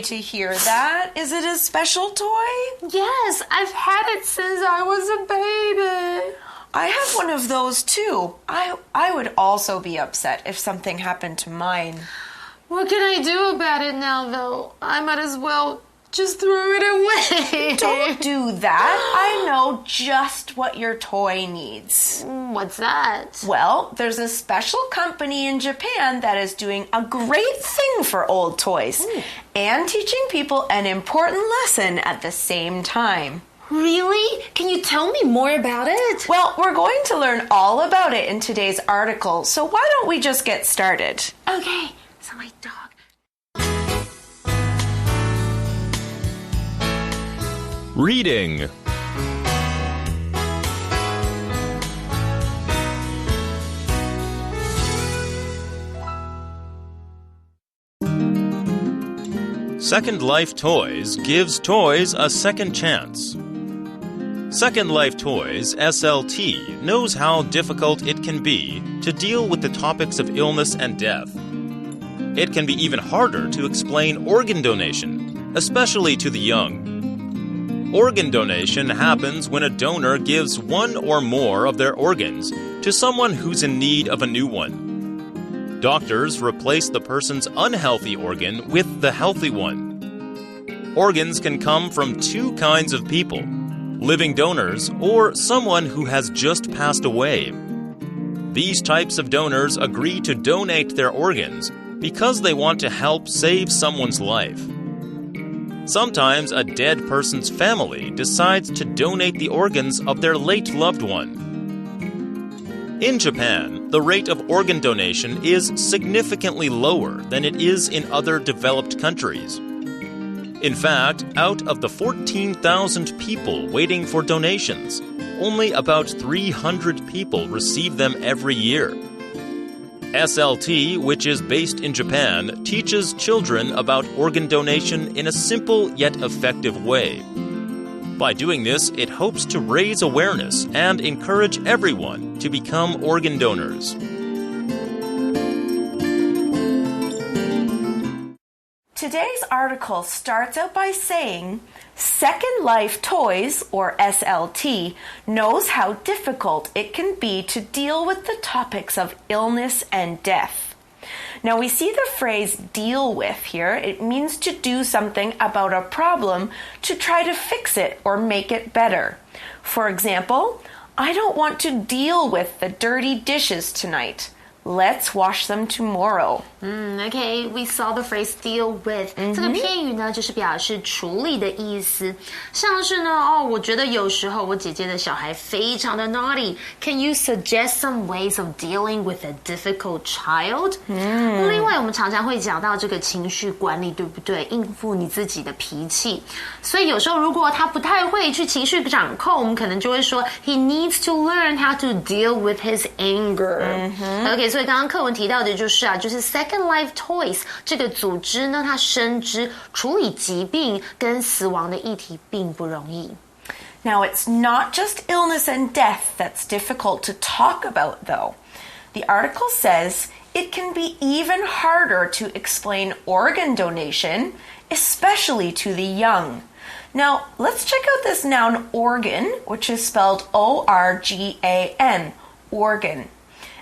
to hear that. Is it a special toy? Yes, I've had it since I was a baby. I have one of those too. I would also be upset if something happened to mine. What can I do about it now, though? I might as well just throw it away. Don't do that. I know just what your toy needs. What's that? Well, there's a special company in Japan that is doing a great thing for old toys and teaching people an important lesson at the same time. Really? Can you tell me more about it? Well, we're going to learn all about it in today's article, so why don't we just get started? Okay, so my dog. Reading. Second Life Toys gives toys a second chance. Second Life Toys, SLT, knows how difficult it can be to deal with the topics of illness and death. It can be even harder to explain organ donation, especially to the young. Organ donation happens when a donor gives one or more of their organs to someone who's in need of a new one. Doctors replace the person's unhealthy organ with the healthy one. Organs can come from two kinds of people: living donors or someone who has just passed away. These types of donors agree to donate their organs because they want to help save someone's life. Sometimes a dead person's family decides to donate the organs of their late loved one. In Japan, the rate of organ donation is significantly lower than it is in other developed countries. In fact, out of the 14,000 people waiting for donations, only about 300 people receive them every year. SLT, which is based in Japan, teaches children about organ donation in a simple yet effective way. By doing this, it hopes to raise awareness and encourage everyone to become organ donors. Today's article starts out by saying, Second Life Toys, or SLT, knows how difficult it can be to deal with the topics of illness and death. Now we see the phrase deal with here. It means to do something about a problem to try to fix it or make it better. For example, I don't want to deal with the dirty dishes tonight. Let's wash them tomorrow. Okay, we saw the phrase deal with. 这个片语呢，就是表示处理的意思。像是呢，我觉得有时候我姐姐的小孩非常的 naughty. Can you suggest some ways of dealing with a difficult child? 另外，我们常常会讲到这个情绪管理，对不对？应付你自己的脾气。所以有时候如果他不太会去情绪掌控，我们可能就会说 he needs to learn how to deal with his anger. Okay, 所以刚刚课文提到的就是 Second Life Toys 这个组织呢，它深知处理疾病跟死亡的议题并不容易。Now, it's not just illness and death that's difficult to talk about, though. The article says it can be even harder to explain organ donation, especially to the young. Now, let's check out this noun organ, which is spelled O-R-G-A-N, organ.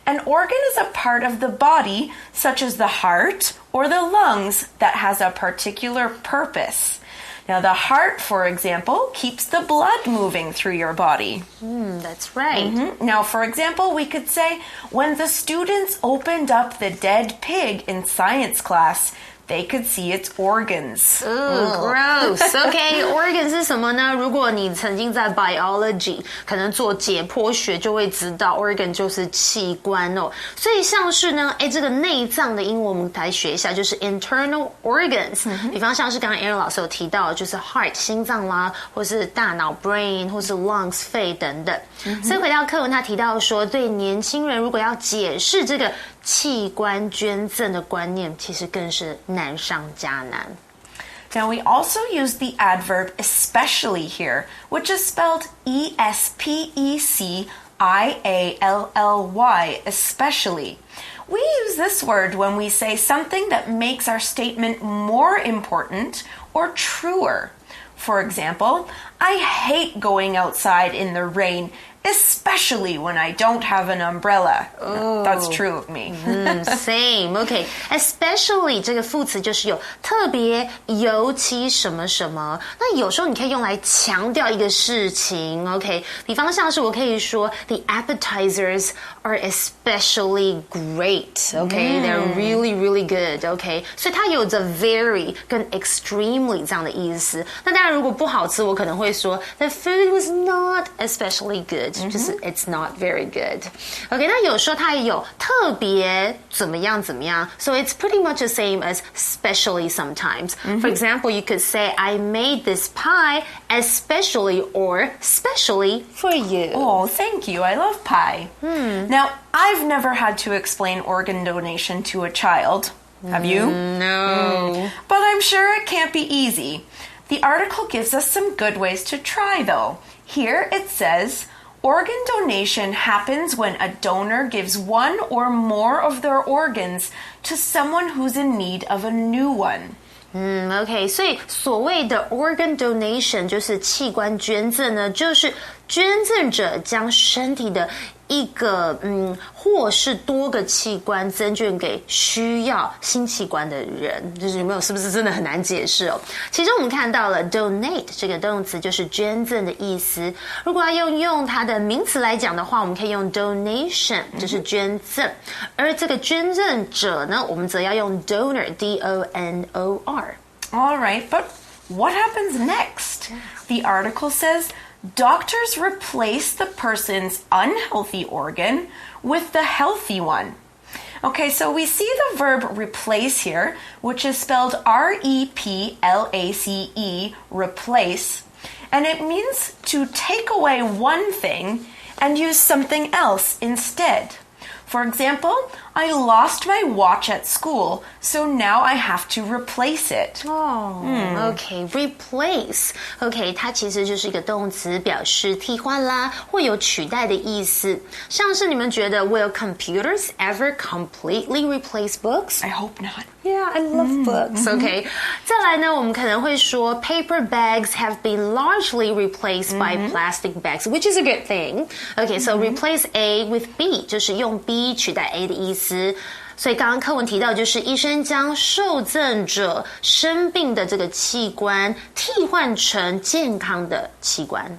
An organ is a part of the body, such as the heart or the lungs, that has a particular purpose. Now, the heart, for example, keeps the blood moving through your body. That's right. Now, for example, we could say, when the students opened up the dead pig in science class, they could see its organs. Gross. Okay, organ 是什么呢？如果你曾经在 biology 可能做解剖学就会知道 organ 就是器官哦。所以像是呢，这个内脏的英文我们来学一下，就是 internal organs。比方像是刚刚 Aaron 老师有提到，就是 heart 心脏啦，或是大脑 brain， 或是 lungs 肺等等。所以回到课文，他提到说，对年轻人如果要解释这个器官捐赠的观念，其实更是难上加难。Now, we also use the adverb especially here, which is spelled E-S-P-E-C-I-A-L-L-Y, especially. We use this word when we say something that makes our statement more important or truer. For example, I hate going outside in the rain, especially when I don't have an umbrella. That's true of me. Same. Okay. Especially 这个副词就是有特别、尤其什么什么。那有时候你可以用来强调一个事情。OK， 比方像是我可以说 The appetizers are especially great. Okay, they're really, really good. Okay， 所以它有着 very 跟 extremely 这样的意思。那当然，如果不好吃，我可能会说 The food was not especially good.就是 it's not very good. OK， 那有时候它也有特別怎麼樣怎麼樣 so it's pretty much the same as especially sometimes. For example, you could say I made this pie especially or specially for you. Oh, thank you. I love pie. Now, I've never had to explain organ donation to a child. Have you? No. But I'm sure it can't be easy. The article gives us some good ways to try, though. Here it says,Organ donation happens when a donor gives one or more of their organs to someone who's in need of a new one. OK， 所以所谓的 organ donation 就是器官捐赠呢，就是捐赠者将身体的一个或是多个器官赠捐给需要新器官的人，就是有没有是不是真的很难解释哦？其中我们看到了 donate 这个动词就是捐赠的意思。如果要用它的名词来讲的话，我们可以用 donation 就是捐赠，而这个捐赠者呢，我们则要用 donor D-O-N-O-R。All right, but what happens next? The article says,Doctors replace the person's unhealthy organ with the healthy one. Okay, so we see the verb replace here, which is spelled R-E-P-L-A-C-E, replace, and it means to take away one thing and use something else instead. For example, I lost my watch at school, so now I have to replace it. OK, replace. OK, 它其实就是一个动词，表示替换啦，或有取代的意思。像是你们觉得 Will computers ever completely replace books? I hope not. Yeah, I love books. OK, 再来呢，我们可能会说 Paper bags have been largely replaced by plastic bags, which is a good thing. OK, so replace A with B 就是用 B 取代 A 的意思。所以刚刚课文提到，就是医生将受赠者生病的这个器官替换成健康的器官。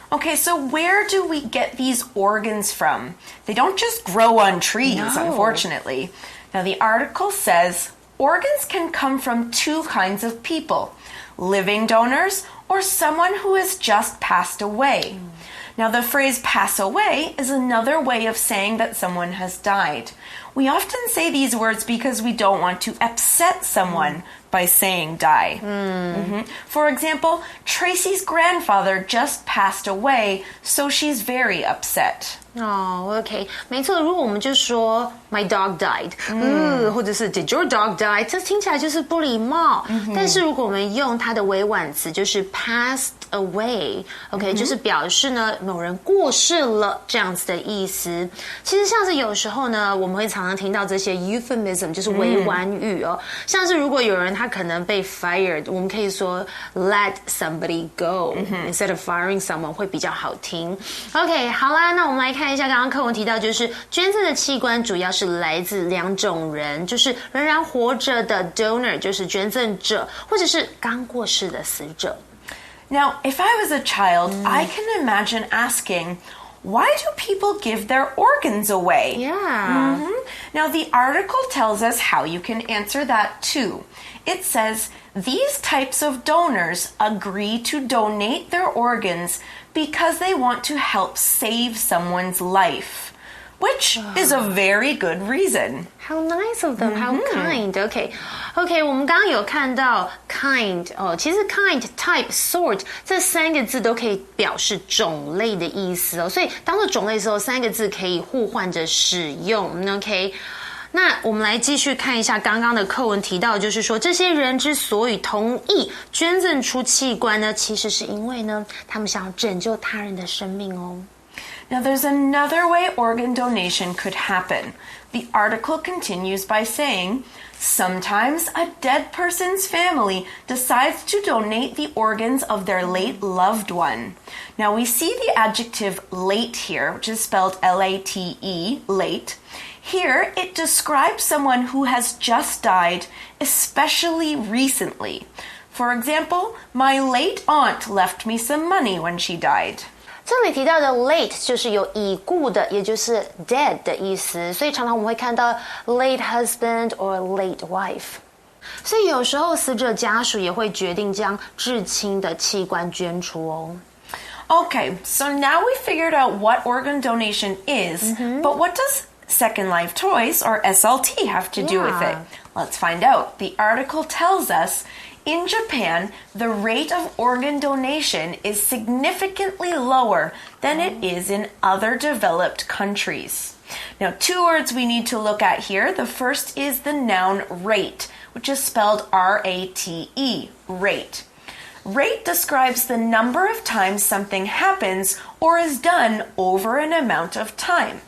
Okay, so where do we get these organs from? They don't just grow on trees, unfortunately. Now, the article says organs can come from two kinds of people, living donors or someone who has just passed away. Now, the phrase pass away is another way of saying that someone has died. We often say these words because we don't want to upset someone by saying die. For example, Tracy's grandfather just passed away, so she's very upset. OK, 没错。如果我们就说 My dog died，或者是 Did your dog die？ 这听起来就是不礼貌。但是如果我们用它的委婉词，就是 passed away，OK， 就是表示呢某人过世了这样子的意思。其实像是有时候呢，我们会常常听到这些 euphemism， 就是委婉语哦。像是如果有人他可能被 fired， 我们可以说 let somebody go，instead of firing someone 会比较好听。OK， 好啦，那我们来看一下刚刚课文提到，就是捐赠的器官主要是来自两种人，就是仍然活着的 donor， 就是捐赠者，或者是刚过世的死者。Now, if I was a child, I can imagine asking, why do people give their organs away? Yeah. Now, the article tells us how you can answer that too. It says, these types of donors agree to donate their organs because they want to help save someone's life, which is a very good reason. How nice of them, how kind. OK, 我们刚刚有看到 kind 哦，其实 kind, type, sort 这三个字都可以表示种类的意思哦，所以当做种类的时候，三个字可以互换着使用。OK， 那我们来继续看一下刚刚的课文提到，就是说这些人之所以同意捐赠出器官呢，其实是因为呢，他们想要拯救他人的生命哦。Now, there's another way organ donation could happen. The article continues by saying, sometimes a dead person's family decides to donate the organs of their late loved one. Now, we see the adjective late here, which is spelled L-A-T-E, late. Here, it describes someone who has just died, especially recently. For example, my late aunt left me some money when she died. 这里提到的 late 就是有已故的，也就是 dead 的意思，所以常常我们会看到 late husband or late wife。所以有时候死者家属也会决定将至亲的器官捐出哦。Okay, so now we figured out what organ donation is, but what does Second Life Toys, or SLT, have to do with it? Let's find out. The article tells us, in Japan, the rate of organ donation is significantly lower than it is in other developed countries. Now, two words we need to look at here. The first is the noun rate, which is spelled R-A-T-E, rate. Rate describes the number of times something happens or is done over an amount of time.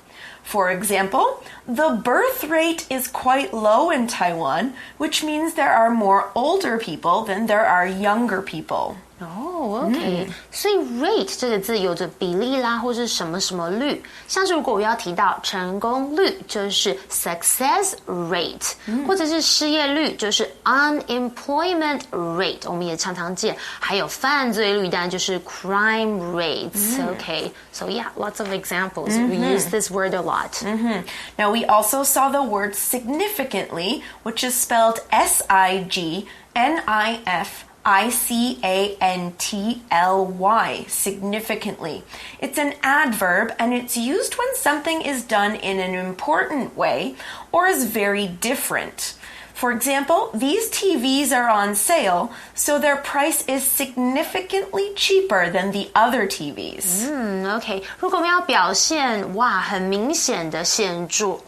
For example, the birth rate is quite low in Taiwan, which means there are more older people than there are younger people. Oh, okay. 所以 rate 这个字有着比例啦，或是什么什么率。像是如果我要提到成功率，就是 success rate，或者是失业率，就是 unemployment rate。我们也常常见，还有犯罪率，当然就是 crime rates。Okay, so yeah, lots of examples. We use this word a lot. Now we also saw the word significantly, which is spelled S-I-G-N-I-F-I-C-A-N-T-L-Y, significantly. It's an adverb and it's used when something is done in an important way or is very different. For example, these TVs are on sale, so their price is significantly cheaper than the other TVs. OK， 如果我们要表现哇很明显的显著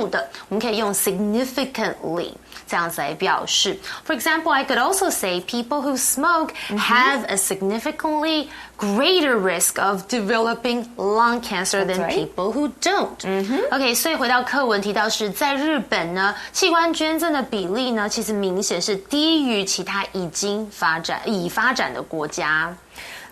的，我们可以用 significantly 这样子来表示。For example, I could also say people who smoke have a significantly greater risk of developing lung cancer than people who don't. OK， 所以回到课文提到是在日本呢，器官捐赠的比例呢，其实明显是低于其他已发展的国家。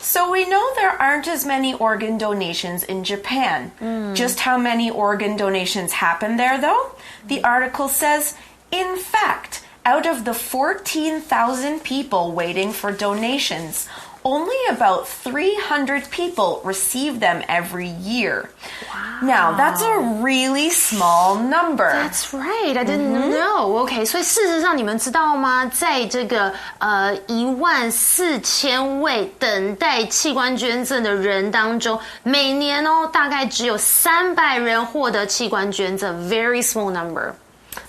So we know there aren't as many organ donations in Japan. Just how many organ donations happen there, though? The article says, in fact, out of the 14,000 people waiting for donations, only about 300 people receive them every year. Wow. Now, that's a really small number. That's right. I didn't know. Okay, 所以事实上你们知道吗？在这个14000位等待器官捐赠的人当中，每年大概只有300人获得器官捐赠。Very small number.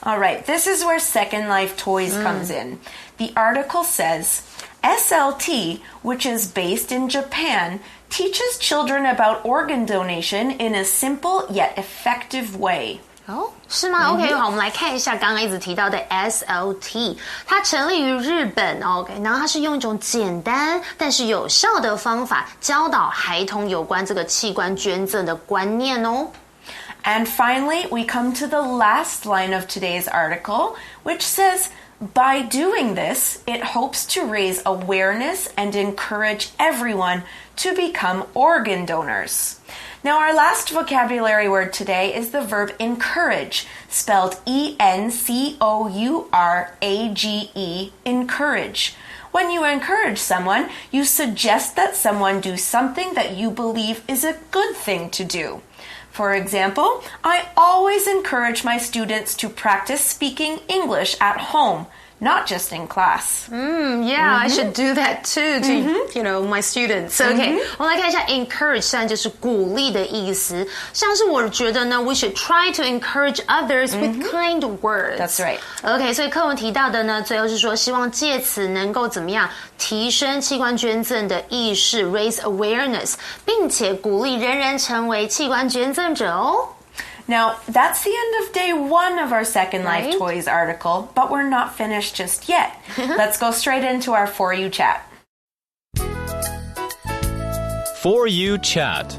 All right, this is where Second Life Toys comes in. The article says, SLT, which is based in Japan, teaches children about organ donation in a simple yet effective way. 哦，是吗？OK， 好，我们来看一下刚刚一直提到的 SLT， 它成立于日本 ，OK， 然后它是用一种简单但是有效的方法教导孩童有关这个器官捐赠的观念哦。And finally, we come to the last line of today's article, which says, by doing this, it hopes to raise awareness and encourage everyone to become organ donors. Now, our last vocabulary word today is the verb encourage, spelled E-N-C-O-U-R-A-G-E, encourage. When you encourage someone, you suggest that someone do something that you believe is a good thing to do. For example, I always encourage my students to practice speaking English at home, not just in class. I should do that too to, my students. Okay, 我们来看一下 encourage 现在就是鼓励的意思。像是我觉得呢 we should try to encourage others with kind words. That's right. Okay, 所以课文提到的呢，最后是说希望借此能够怎么样提升器官捐赠的意识 raise awareness, 并且鼓励人人成为器官捐赠者哦。Now, that's the end of day 1 of our Second Life Toys article, but we're not finished just yet. Let's go straight into our For You chat. For You chat.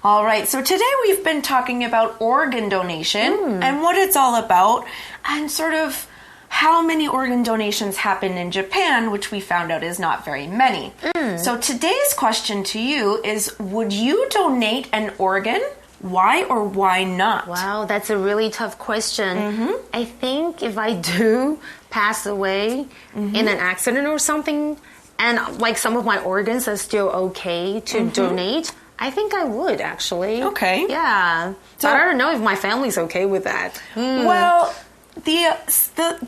All right, so today we've been talking about organ donation and what it's all about and sort of how many organ donations happen in Japan, which we found out is not very many. So today's question to you is, would you donate an organ? Why or why not? Wow, that's a really tough question. I think if I do pass away in an accident or something, and like some of my organs are still okay to donate, I think I would actually. Okay. Yeah. So, but I don't know if my family's okay with that. Well, the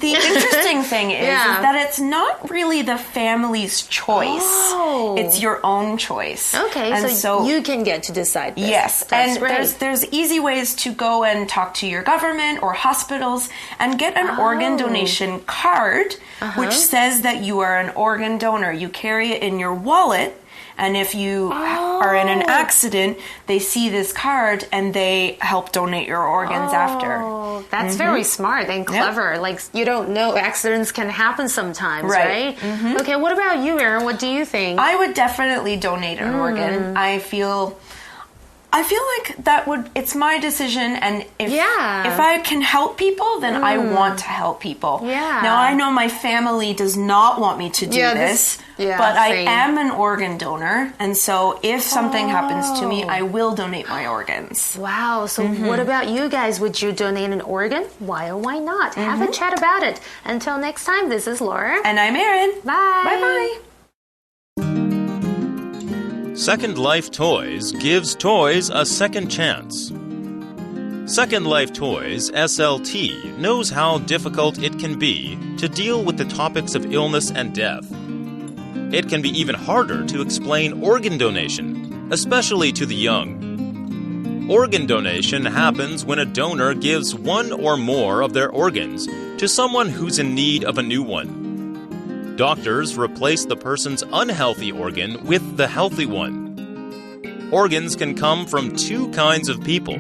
interesting thing is that it's not really the family's choice. Oh. It's your own choice. Okay, and so you can get to decide this. Yes, that's and great. there's easy ways to go and talk to your government or hospitals and get an organ donation card, which says that you are an organ donor. You carry it in your wallet. And if you are in an accident, they see this card and they help donate your organs after. That's very smart and clever. Yep. Like, you don't know, accidents can happen sometimes, right? Okay, what about you, Erin? What do you think? I would definitely donate an organ. I feel like it's my decision, and if I can help people, then I want to help people. Yeah. Now, I know my family does not want me to do this, but I am an organ donor, and so if something happens to me, I will donate my organs. Wow, so what about you guys? Would you donate an organ? Why or why not? Have a chat about it. Until next time, this is Laura. And I'm Erin. Bye. Bye-bye. Second Life Toys gives toys a second chance. Second Life Toys SLT knows how difficult it can be to deal with the topics of illness and death. It can be even harder to explain organ donation, especially to the young. Organ donation happens when a donor gives one or more of their organs to someone who's in need of a new one. Doctors replace the person's unhealthy organ with the healthy one. Organs can come from two kinds of people: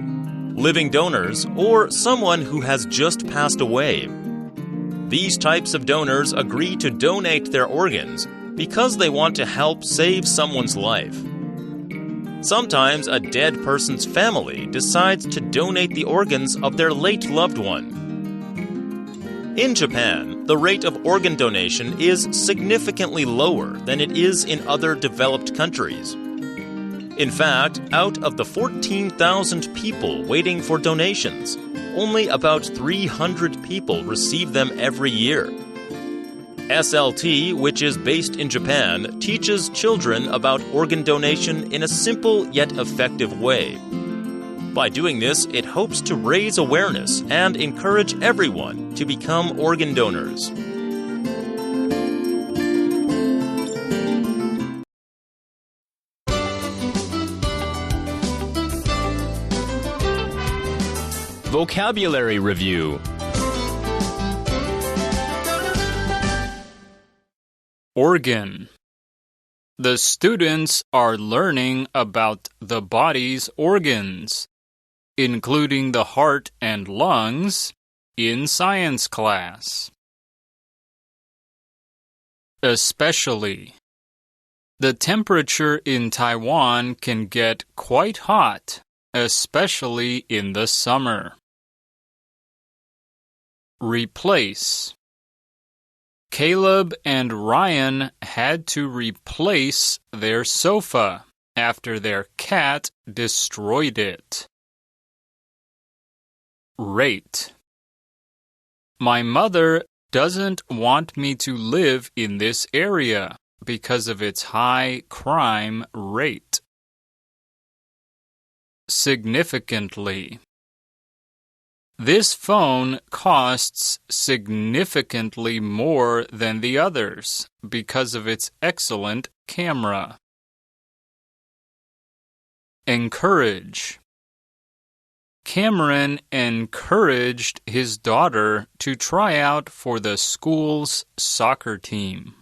living donors or someone who has just passed away. These types of donors agree to donate their organs because they want to help save someone's life. Sometimes a dead person's family decides to donate the organs of their late loved one. In Japan, the rate of organ donation is significantly lower than it is in other developed countries. In fact, out of the 14,000 people waiting for donations, only about 300 people receive them every year. SLT, which is based in Japan, teaches children about organ donation in a simple yet effective way. By doing this, it hopes to raise awareness and encourage everyone to become organ donors. Vocabulary Review. Organ. The students are learning about the body's organs, including the heart and lungs, in science class. Especially. The temperature in Taiwan can get quite hot, especially in the summer. Replace. Caleb and Ryan had to replace their sofa after their cat destroyed it. Rate. My mother doesn't want me to live in this area because of its high crime rate. Significantly. This phone costs significantly more than the others because of its excellent camera. Encourage. Cameron encouraged his daughter to try out for the school's soccer team.